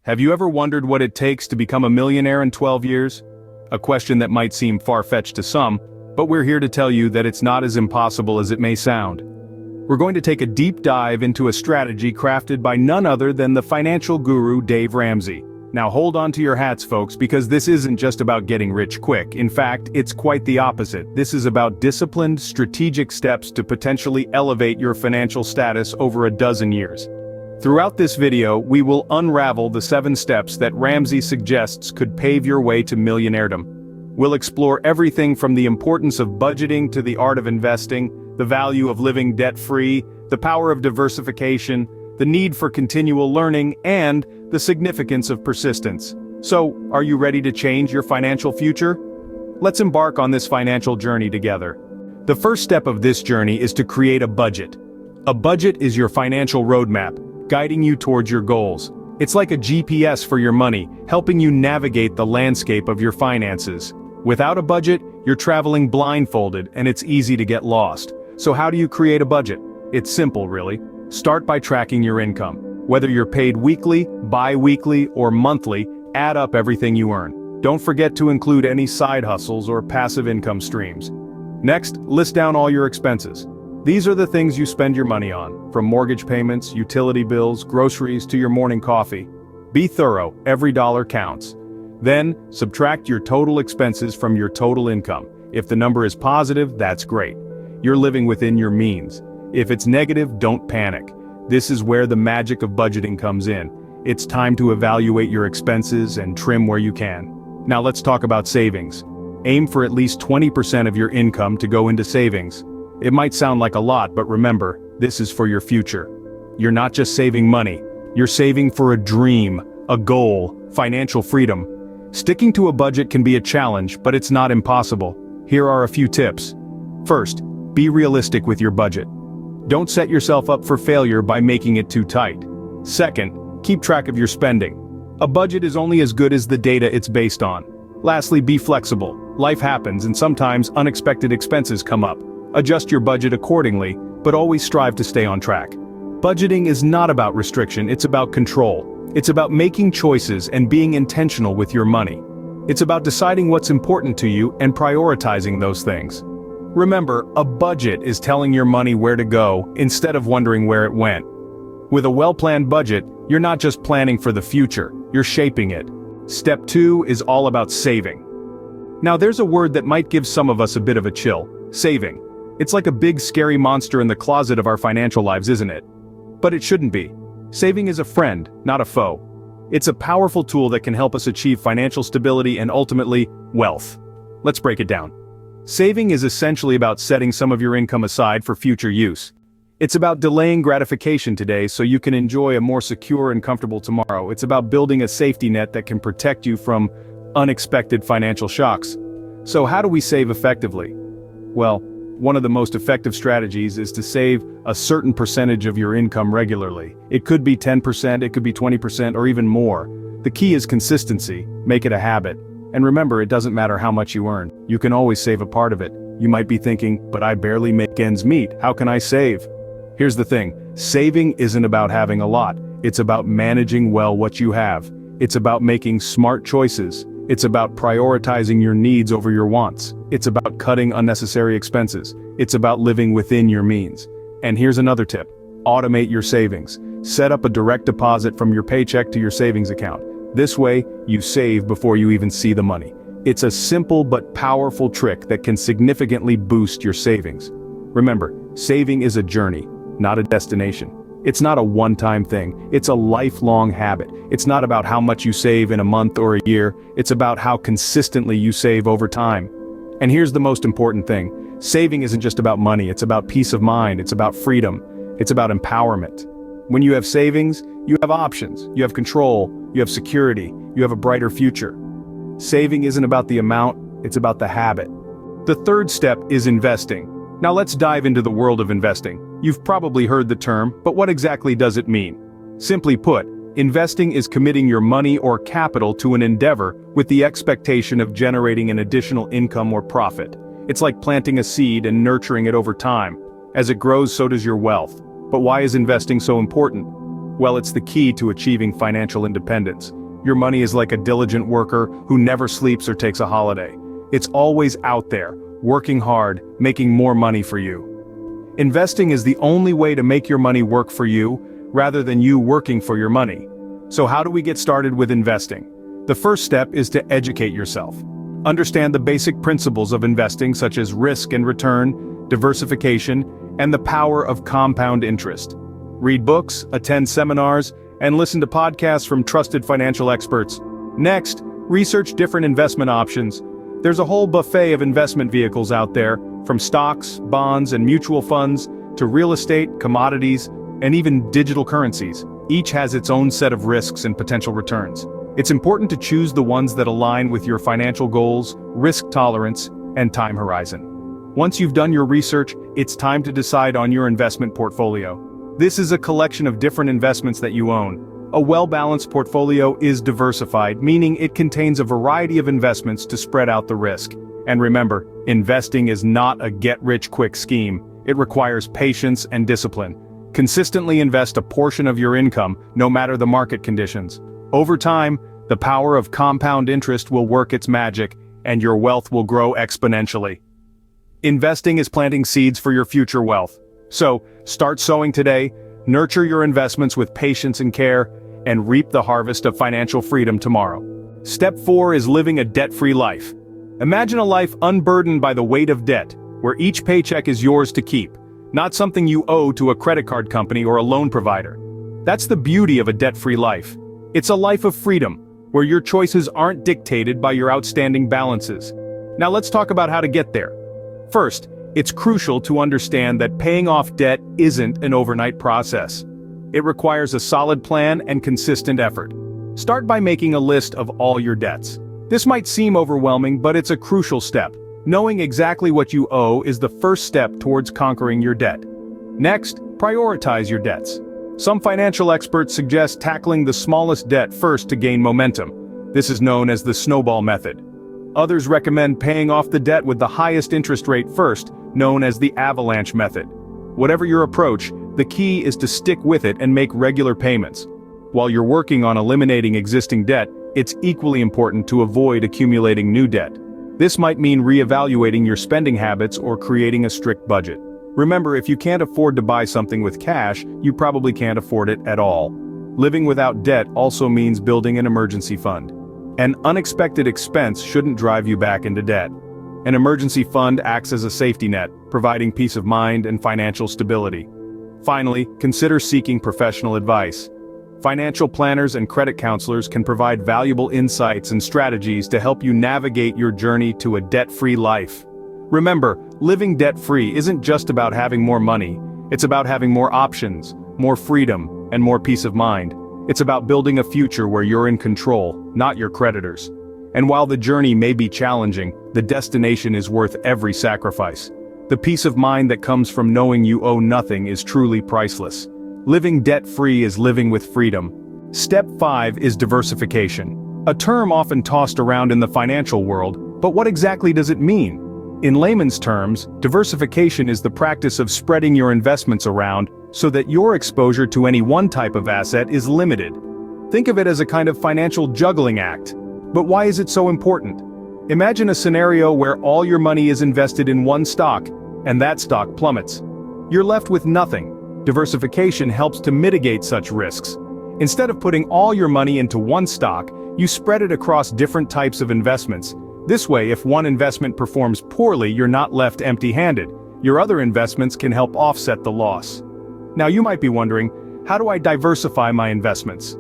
Have you ever wondered what it takes to become a millionaire in 12 years? A question that might seem far-fetched to some, but we're here to tell you that it's not as impossible as it may sound. We're going to take a deep dive into a strategy crafted by none other than the financial guru Dave Ramsey. Now hold on to your hats, folks, because this isn't just about getting rich quick. In fact, it's quite the opposite. This is about disciplined, strategic steps to potentially elevate your financial status over a dozen years. Throughout this video, we will unravel the 7 steps that Ramsey suggests could pave your way to millionairedom. We'll explore everything from the importance of budgeting to the art of investing, the value of living debt-free, the power of diversification, the need for continual learning, and the significance of persistence. So, are you ready to change your financial future? Let's embark on this financial journey together. The first step of this journey is to create a budget. A budget is your financial roadmap, guiding you towards your goals. It's like a GPS for your money, helping you navigate the landscape of your finances. Without a budget, you're traveling blindfolded and it's easy to get lost. So how do you create a budget? It's simple, really. Start by tracking your income. Whether you're paid weekly, bi-weekly, or monthly, add up everything you earn. Don't forget to include any side hustles or passive income streams. Next, list down all your expenses. These are the things you spend your money on, from mortgage payments, utility bills, groceries to your morning coffee. Be thorough, every dollar counts. Then, subtract your total expenses from your total income. If the number is positive, that's great. You're living within your means. If it's negative, don't panic. This is where the magic of budgeting comes in. It's time to evaluate your expenses and trim where you can. Now let's talk about savings. Aim for at least 20% of your income to go into savings. It might sound like a lot, but remember, this is for your future. You're not just saving money, you're saving for a dream, a goal, financial freedom. Sticking to a budget can be a challenge, but it's not impossible. Here are a few tips. First, be realistic with your budget. Don't set yourself up for failure by making it too tight. Second, keep track of your spending. A budget is only as good as the data it's based on. Lastly, be flexible. Life happens and sometimes unexpected expenses come up. Adjust your budget accordingly, but always strive to stay on track. Budgeting is not about restriction, it's about control. It's about making choices and being intentional with your money. It's about deciding what's important to you and prioritizing those things. Remember, a budget is telling your money where to go instead of wondering where it went. With a well-planned budget, you're not just planning for the future, you're shaping it. Step 2 is all about saving. Now there's a word that might give some of us a bit of a chill: saving. It's like a big scary monster in the closet of our financial lives, isn't it? But it shouldn't be. Saving is a friend, not a foe. It's a powerful tool that can help us achieve financial stability and ultimately, wealth. Let's break it down. Saving is essentially about setting some of your income aside for future use. It's about delaying gratification today so you can enjoy a more secure and comfortable tomorrow. It's about building a safety net that can protect you from unexpected financial shocks. So how do we save effectively? Well, one of the most effective strategies is to save a certain percentage of your income regularly. It could be 10%, it could be 20%, or even more. The key is consistency. Make it a habit. And remember, it doesn't matter how much you earn. You can always save a part of it. You might be thinking, but I barely make ends meet. How can I save? Here's the thing. Saving isn't about having a lot. It's about managing well what you have. It's about making smart choices. It's about prioritizing your needs over your wants. It's about cutting unnecessary expenses. It's about living within your means. And here's another tip. Automate your savings. Set up a direct deposit from your paycheck to your savings account. This way, you save before you even see the money. It's a simple but powerful trick that can significantly boost your savings. Remember, saving is a journey, not a destination. It's not a one-time thing, it's a lifelong habit. It's not about how much you save in a month or a year, it's about how consistently you save over time. And here's the most important thing. Saving isn't just about money, it's about peace of mind, it's about freedom, it's about empowerment. When you have savings, you have options, you have control, you have security, you have a brighter future. Saving isn't about the amount, it's about the habit. The third step is investing. Now let's dive into the world of investing. You've probably heard the term, but what exactly does it mean? Simply put, investing is committing your money or capital to an endeavor with the expectation of generating an additional income or profit. It's like planting a seed and nurturing it over time. As it grows, so does your wealth. But why is investing so important? Well, it's the key to achieving financial independence. Your money is like a diligent worker who never sleeps or takes a holiday. It's always out there, working hard, making more money for you. Investing is the only way to make your money work for you, rather than you working for your money. So how do we get started with investing? The first step is to educate yourself. Understand the basic principles of investing, such as risk and return, diversification, and the power of compound interest. Read books, attend seminars, and listen to podcasts from trusted financial experts. Next, research different investment options. There's a whole buffet of investment vehicles out there, from stocks, bonds, and mutual funds, to real estate, commodities, and even digital currencies. Each has its own set of risks and potential returns. It's important to choose the ones that align with your financial goals, risk tolerance, and time horizon. Once you've done your research, it's time to decide on your investment portfolio. This is a collection of different investments that you own. A well-balanced portfolio is diversified, meaning it contains a variety of investments to spread out the risk. And remember, investing is not a get-rich-quick scheme. It requires patience and discipline. Consistently invest a portion of your income, no matter the market conditions. Over time, the power of compound interest will work its magic, and your wealth will grow exponentially. Investing is planting seeds for your future wealth. So, start sowing today, nurture your investments with patience and care, and reap the harvest of financial freedom tomorrow. Step 4 is living a debt-free life. Imagine a life unburdened by the weight of debt, where each paycheck is yours to keep, not something you owe to a credit card company or a loan provider. That's the beauty of a debt-free life. It's a life of freedom, where your choices aren't dictated by your outstanding balances. Now let's talk about how to get there. First, it's crucial to understand that paying off debt isn't an overnight process. It requires a solid plan and consistent effort. Start by making a list of all your debts. This might seem overwhelming, but it's a crucial step. Knowing exactly what you owe is the first step towards conquering your debt. Next, prioritize your debts. Some financial experts suggest tackling the smallest debt first to gain momentum. This is known as the snowball method. Others recommend paying off the debt with the highest interest rate first, known as the avalanche method. Whatever your approach, the key is to stick with it and make regular payments. While you're working on eliminating existing debt, it's equally important to avoid accumulating new debt. This might mean reevaluating your spending habits or creating a strict budget. Remember, if you can't afford to buy something with cash, you probably can't afford it at all. Living without debt also means building an emergency fund. An unexpected expense shouldn't drive you back into debt. An emergency fund acts as a safety net, providing peace of mind and financial stability. Finally, consider seeking professional advice. Financial planners and credit counselors can provide valuable insights and strategies to help you navigate your journey to a debt-free life. Remember, living debt-free isn't just about having more money. It's about having more options, more freedom, and more peace of mind. It's about building a future where you're in control, not your creditors. And while the journey may be challenging, the destination is worth every sacrifice. The peace of mind that comes from knowing you owe nothing is truly priceless. Living debt-free is living with freedom. Step 5 is diversification. A term often tossed around in the financial world, but what exactly does it mean? In layman's terms, diversification is the practice of spreading your investments around so that your exposure to any one type of asset is limited. Think of it as a kind of financial juggling act. But why is it so important? Imagine a scenario where all your money is invested in one stock, and that stock plummets. You're left with nothing. Diversification helps to mitigate such risks. Instead of putting all your money into one stock, you spread it across different types of investments. This way, if one investment performs poorly, you're not left empty-handed. Your other investments can help offset the loss. Now you might be wondering, how do I diversify my investments?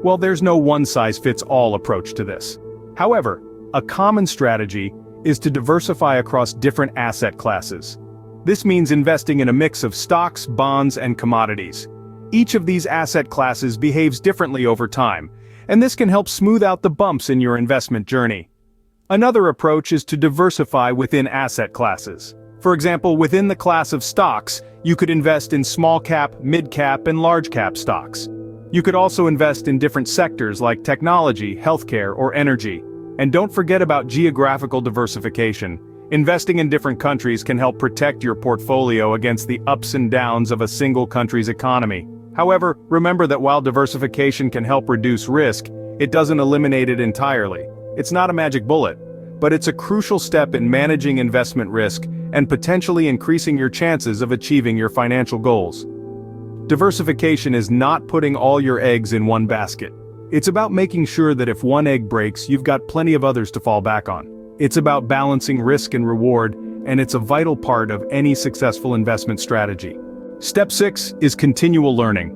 Well, there's no one-size-fits-all approach to this. However, a common strategy is to diversify across different asset classes. This means investing in a mix of stocks, bonds, and commodities. Each of these asset classes behaves differently over time, and this can help smooth out the bumps in your investment journey. Another approach is to diversify within asset classes. For example, within the class of stocks, you could invest in small-cap, mid-cap, and large-cap stocks. You could also invest in different sectors like technology, healthcare, or energy. And don't forget about geographical diversification. Investing in different countries can help protect your portfolio against the ups and downs of a single country's economy. However, remember that while diversification can help reduce risk, it doesn't eliminate it entirely. It's not a magic bullet, but it's a crucial step in managing investment risk and potentially increasing your chances of achieving your financial goals. Diversification is not putting all your eggs in one basket. It's about making sure that if one egg breaks, you've got plenty of others to fall back on. It's about balancing risk and reward, and it's a vital part of any successful investment strategy. Step 6 is continual learning.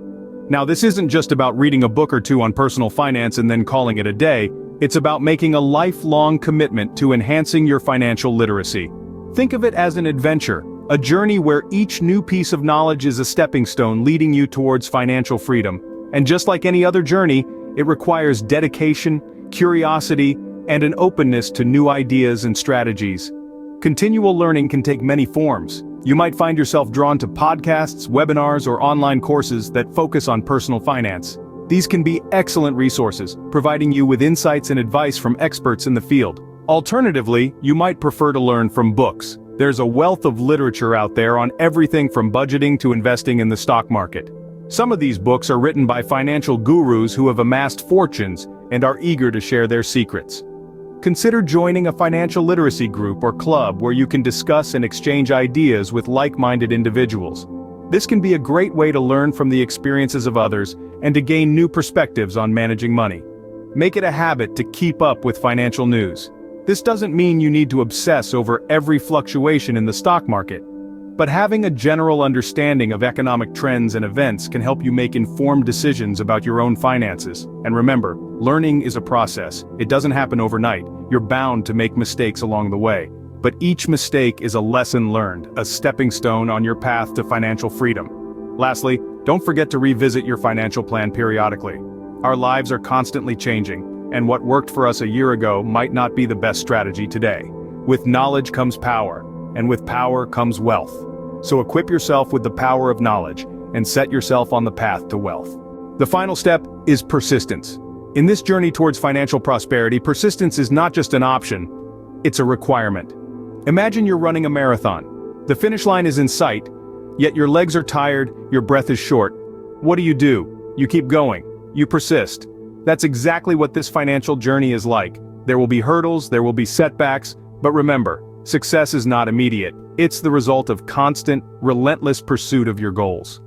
Now, this isn't just about reading a book or two on personal finance and then calling it a day. It's about making a lifelong commitment to enhancing your financial literacy. Think of it as an adventure, a journey where each new piece of knowledge is a stepping stone leading you towards financial freedom. And just like any other journey, it requires dedication, curiosity, and an openness to new ideas and strategies. Continual learning can take many forms. You might find yourself drawn to podcasts, webinars, or online courses that focus on personal finance. These can be excellent resources, providing you with insights and advice from experts in the field. Alternatively, you might prefer to learn from books. There's a wealth of literature out there on everything from budgeting to investing in the stock market. Some of these books are written by financial gurus who have amassed fortunes and are eager to share their secrets. Consider joining a financial literacy group or club where you can discuss and exchange ideas with like-minded individuals. This can be a great way to learn from the experiences of others and to gain new perspectives on managing money. Make it a habit to keep up with financial news. This doesn't mean you need to obsess over every fluctuation in the stock market, but having a general understanding of economic trends and events can help you make informed decisions about your own finances. And remember, learning is a process. It doesn't happen overnight. You're bound to make mistakes along the way. But each mistake is a lesson learned, a stepping stone on your path to financial freedom. Lastly, don't forget to revisit your financial plan periodically. Our lives are constantly changing, and what worked for us a year ago might not be the best strategy today. With knowledge comes power, and with power comes wealth. So equip yourself with the power of knowledge, and set yourself on the path to wealth. The final step is persistence. In this journey towards financial prosperity, persistence is not just an option, it's a requirement. Imagine you're running a marathon. The finish line is in sight, yet your legs are tired, your breath is short. What do? You keep going. You persist. That's exactly what this financial journey is like. There will be hurdles, there will be setbacks, but remember, success is not immediate. It's the result of constant, relentless pursuit of your goals.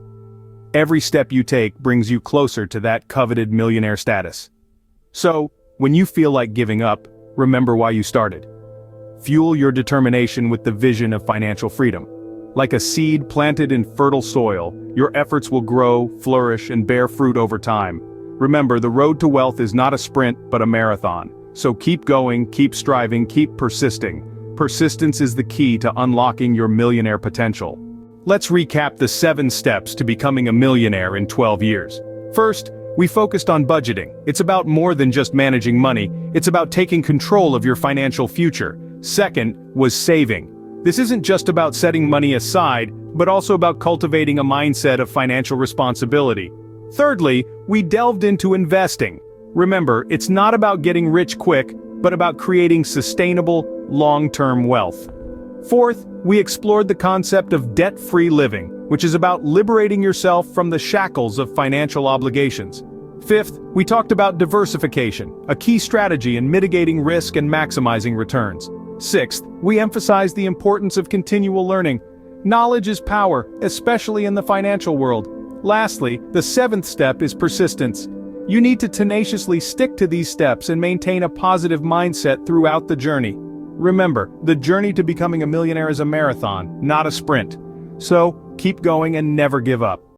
Every step you take brings you closer to that coveted millionaire status. So, when you feel like giving up, remember why you started. Fuel your determination with the vision of financial freedom. Like a seed planted in fertile soil, your efforts will grow, flourish, and bear fruit over time. Remember, the road to wealth is not a sprint, but a marathon. So keep going, keep striving, keep persisting. Persistence is the key to unlocking your millionaire potential. Let's recap the 7 steps to becoming a millionaire in 12 years. First, we focused on budgeting. It's about more than just managing money, it's about taking control of your financial future. Second was saving. This isn't just about setting money aside, but also about cultivating a mindset of financial responsibility. Thirdly, we delved into investing. Remember, it's not about getting rich quick, but about creating sustainable, long-term wealth. Fourth, we explored the concept of debt-free living, which is about liberating yourself from the shackles of financial obligations. Fifth, we talked about diversification, a key strategy in mitigating risk and maximizing returns. Sixth, we emphasized the importance of continual learning. Knowledge is power, especially in the financial world. Lastly, the 7th step is persistence. You need to tenaciously stick to these steps and maintain a positive mindset throughout the journey. Remember, the journey to becoming a millionaire is a marathon, not a sprint. So, keep going and never give up.